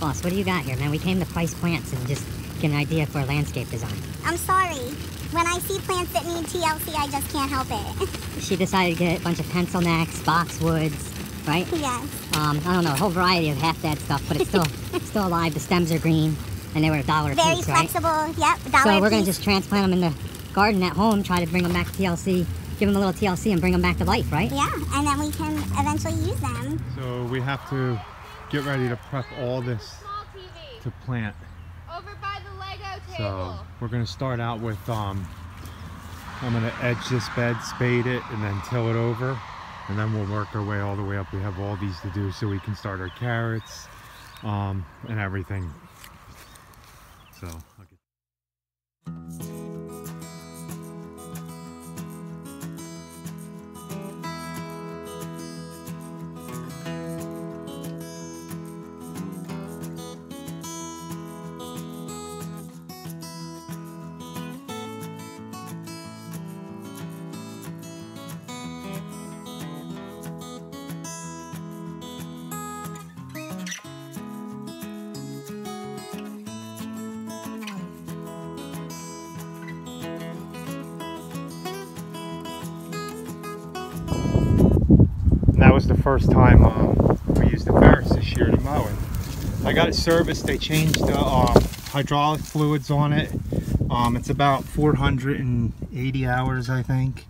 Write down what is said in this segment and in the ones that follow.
Boss, what do you got here, man? We came to price plants and just get an idea for landscape design. I'm sorry. When I see plants that need TLC, I just can't help it. She decided to get a bunch of pencil necks, boxwoods, right? Yes. I don't know, a whole variety of half-dead stuff, but it's still alive. The stems are green, and they were $1 a piece, Very flexible, right? yep, $1 So a we're going to piece. just transplant them in the garden at home, try to bring them back to TLC, give them a little TLC and bring them back to life, right? Yeah, and then we can eventually use them. So we have to get ready to prep all this to plant. Over by the Lego table. So we're going to start out with, I'm going to edge this bed, spade it, and then till it over. And then we'll work our way all the way up. We have all these to do so we can start our carrots and everything. So, that was the first time we used the Ferris this year to mow, and I got it serviced. They changed the hydraulic fluids on it. It's about 480 hours, I think,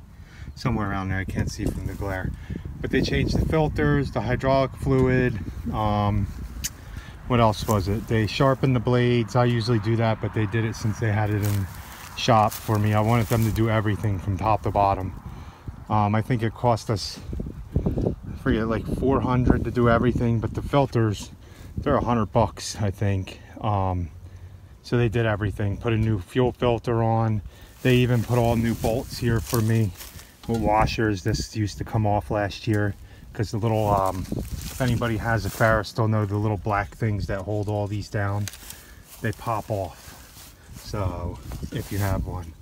somewhere around there. I can't see from the glare, but they changed the filters, the hydraulic fluid. What else was it? They sharpened the blades. I usually do that, but they did it since they had it in shop for me. I wanted them to do everything from top to bottom. I think it cost us, I forget, like 400 to do everything, but the filters, they're $100, I think. So they did everything, put a new fuel filter on. They even put all new bolts here for me with washers. This used to come off last year because the little, if anybody has a Ferris, they'll know the little black things that hold all these down, they pop off. So if you have one,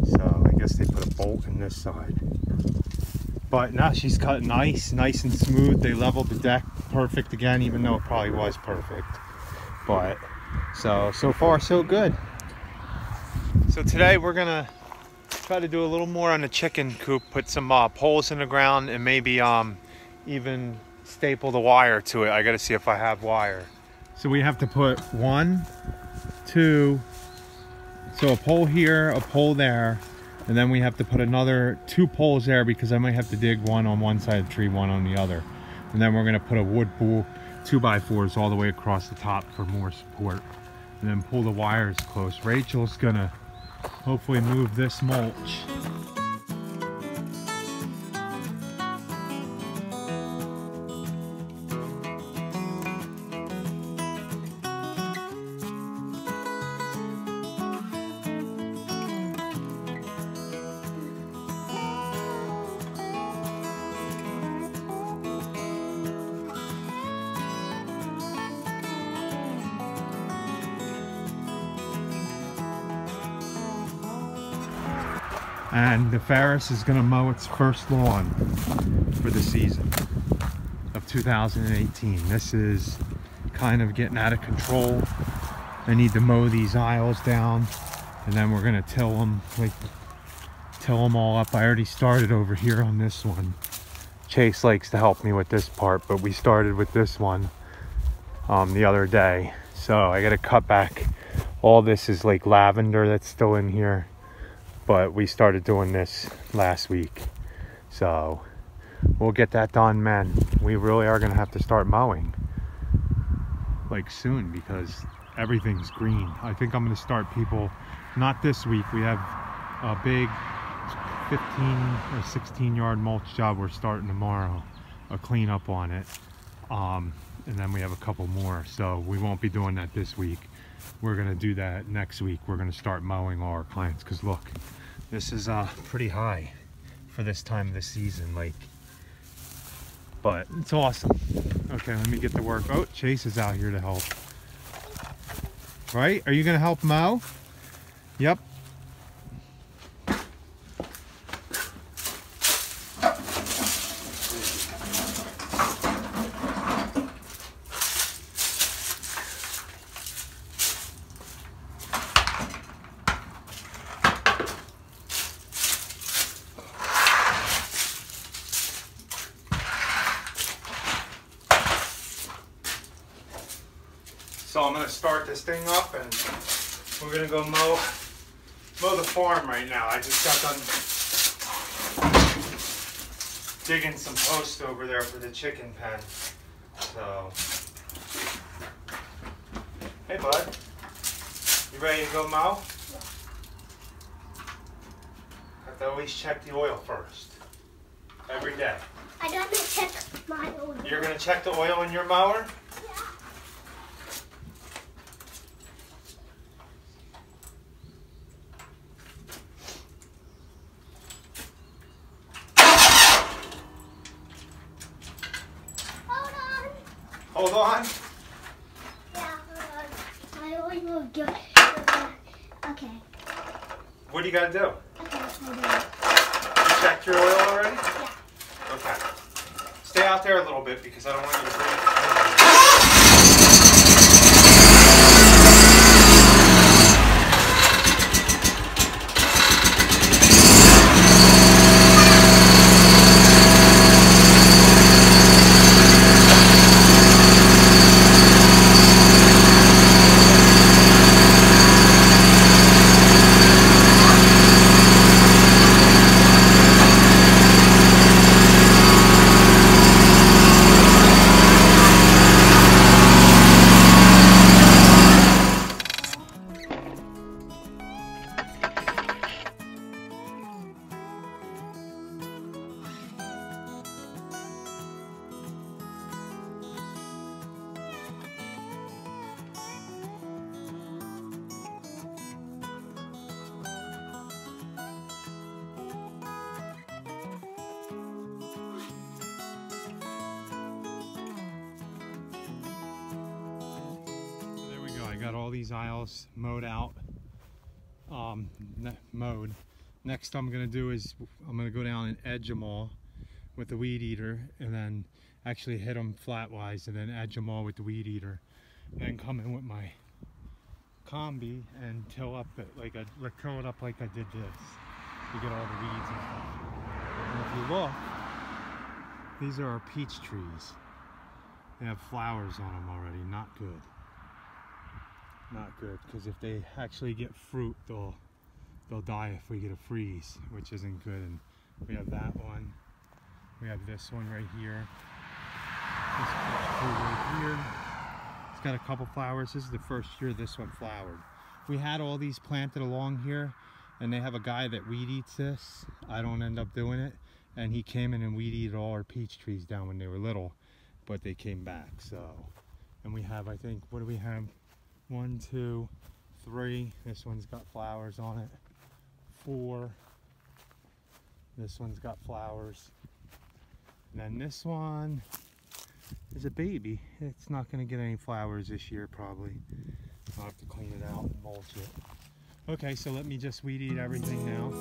so I guess they put a bolt in this side. But now she's cut nice and smooth. They leveled the deck perfect again, even though it probably was perfect. But so far so good. So today we're gonna try to do a little more on the chicken coop, put some poles in the ground, and maybe even staple the wire to it. I gotta see if I have wire. So we have to put 1, 2, so a pole here, a pole there, and then we have to put another 2 poles there because I might have to dig one on one side of the tree, one on the other. And then we're gonna put a wood pool, 2x4s all the way across the top for more support. And then pull the wires close. Rachel's gonna hopefully move this mulch. And the Ferris is going to mow its first lawn for the season of 2018. This is kind of getting out of control. I need to mow these aisles down, and then we're going to till them all up. I already started over here on this one. Chase likes to help me with this part, but we started with this one the other day. So I got to cut back. All this is like lavender that's still in here. But we started doing this last week, so we'll get that done, man. We really are gonna have to start mowing like soon because everything's green. I think I'm gonna start people, not this week. We have a big 15 or 16 yard mulch job we're starting tomorrow, a cleanup on it, and then we have a couple more, so we won't be doing that this week. We're gonna do that next week. We're gonna start mowing all our plants because look, this is pretty high for this time of the season, like, but it's awesome. Okay, let me get to work. Oh, Chase is out here to help. Right? Are you gonna help mow? Yep. So I'm gonna start this thing up and we're gonna go mow the farm right now. I just got done digging some posts over there for the chicken pen. So, hey bud, you ready to go mow? Have to always check the oil first, every day. I gotta check my oil. You're gonna check the oil in your mower? Hold on. Yeah, hold on. My oil will go. Okay. What do you gotta do? Okay, hold on. You checked your oil already? Yeah. Okay. Stay out there a little bit because I don't want you to breathe. I got all these aisles mowed out, mowed. Next I'm gonna do is I'm gonna go down and edge them all with the weed eater, and then actually hit them flatwise, and then edge them all with the weed eater, and then come in with my combi and till up it like I till it up like I did this to get all the weeds and stuff. And if you look, these are our peach trees. They have flowers on them already. Not good. Not good, because if they actually get fruit, they'll die if we get a freeze, which isn't good. And we have that one. We have this one right here. This peach tree right here. It's got a couple flowers. This is the first year this one flowered. We had all these planted along here, and they have a guy that weed eats this. I don't end up doing it, and he came in and weed eated all our peach trees down when they were little, but they came back. So, and we have, I think, what do we have? 1, 2, 3. This one's got flowers on it. 4. This one's got flowers. And then this one is a baby. It's not going to get any flowers this year probably. I'll have to clean it out and mulch it. Okay, so let me just weed eat everything now.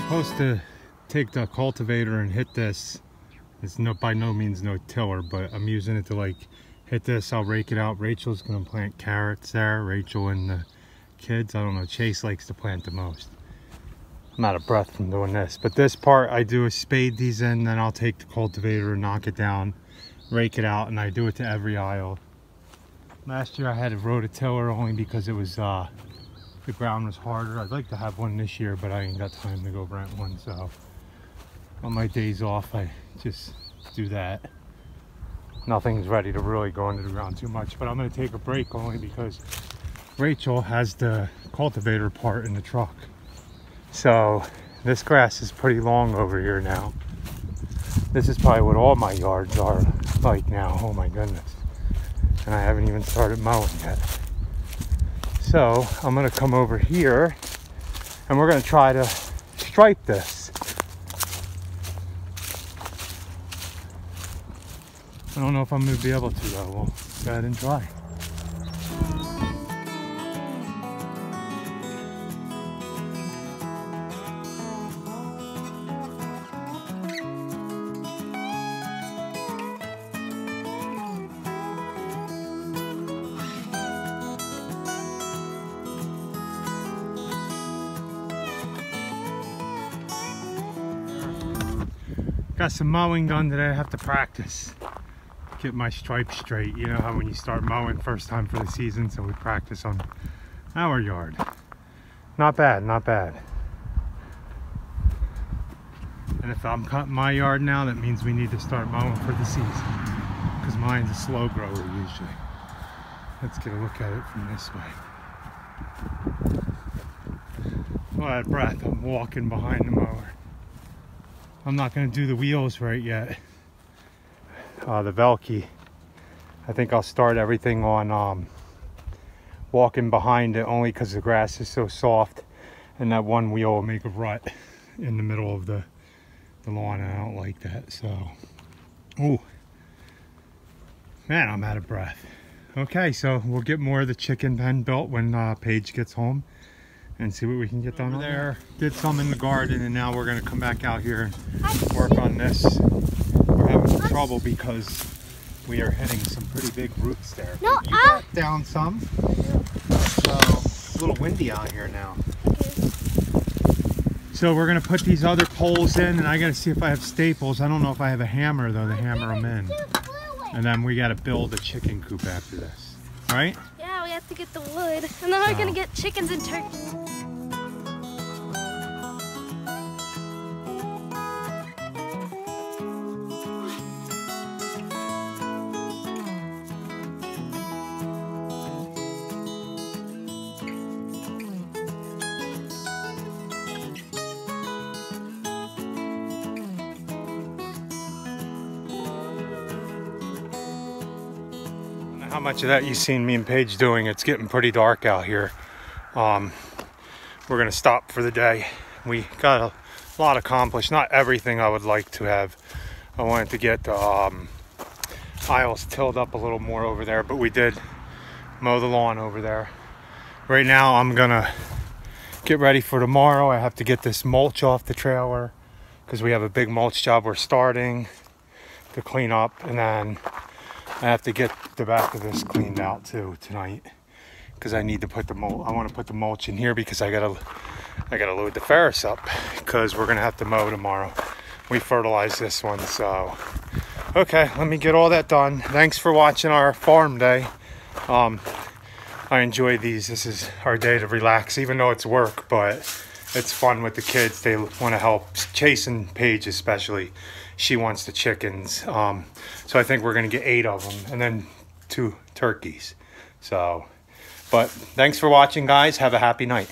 Supposed to take the cultivator and hit this. It's by no means no tiller, but I'm using it to like hit this. I'll rake it out. Rachel's gonna plant carrots there. Rachel and the kids. I don't know. Chase likes to plant the most. I'm out of breath from doing this. But this part I do is spade these in, then I'll take the cultivator and knock it down, rake it out, and I do it to every aisle. Last year I had a rototiller only because it was the ground was harder. I'd like to have one this year, but I ain't got time to go rent one, so on my days off I just do that. Nothing's ready to really go into the ground too much, but I'm going to take a break only because Rachel has the cultivator part in the truck. So this grass is pretty long over here now. This is probably what all my yards are like now. Oh my goodness. And I haven't even started mowing yet. So I'm going to come over here and we're going to try to stripe this. I don't know if I'm going to be able to though. We'll go ahead and try. Got some mowing done today. I have to practice, get my stripes straight. You know how when you start mowing first time for the season, so we practice on our yard. Not bad, not bad. And if I'm cutting my yard now, that means we need to start mowing for the season, because mine's a slow grower usually. Let's get a look at it from this way. Oh, out of breath. I'm walking behind the mower. I'm not going to do the wheels right yet. The Velke. I think I'll start everything on walking behind it only because the grass is so soft, and that one wheel will make a rut in the middle of the lawn, and I don't like that. So, ooh, man, I'm out of breath. Okay, so we'll get more of the chicken pen built when Paige gets home and see what we can get done over there. Did some in the garden, and now we're going to come back out here and work on this. We're having some trouble because we are hitting some pretty big roots there. No, you got down some. So it's a little windy out here now. So we're going to put these other poles in, and I got to see if I have staples. I don't know if I have a hammer though to hammer them in. And then we got to build a chicken coop after this, right? Yeah, we have to get the wood, and then we're gonna get chickens and turkeys. How much of that you've seen me and Paige doing. It's getting pretty dark out here. We're gonna stop for the day. We got a lot accomplished. Not everything I would like to have. I wanted to get the aisles tilled up a little more over there, but we did mow the lawn over there. Right now I'm gonna get ready for tomorrow. I have to get this mulch off the trailer because we have a big mulch job we're starting to clean up, and then I have to get the back of this cleaned out too tonight because I need to put the mulch. I want to put the mulch in here because I gotta load the Ferris up because we're gonna have to mow tomorrow. We fertilized this one, so okay. Let me get all that done. Thanks for watching our farm day. I enjoy these. This is our day to relax, even though it's work, but it's fun with the kids. They want to help. Chase and Paige especially. She wants the chickens. So I think we're going to get 8 of them and then 2 turkeys. So, but thanks for watching, guys. Have a happy night.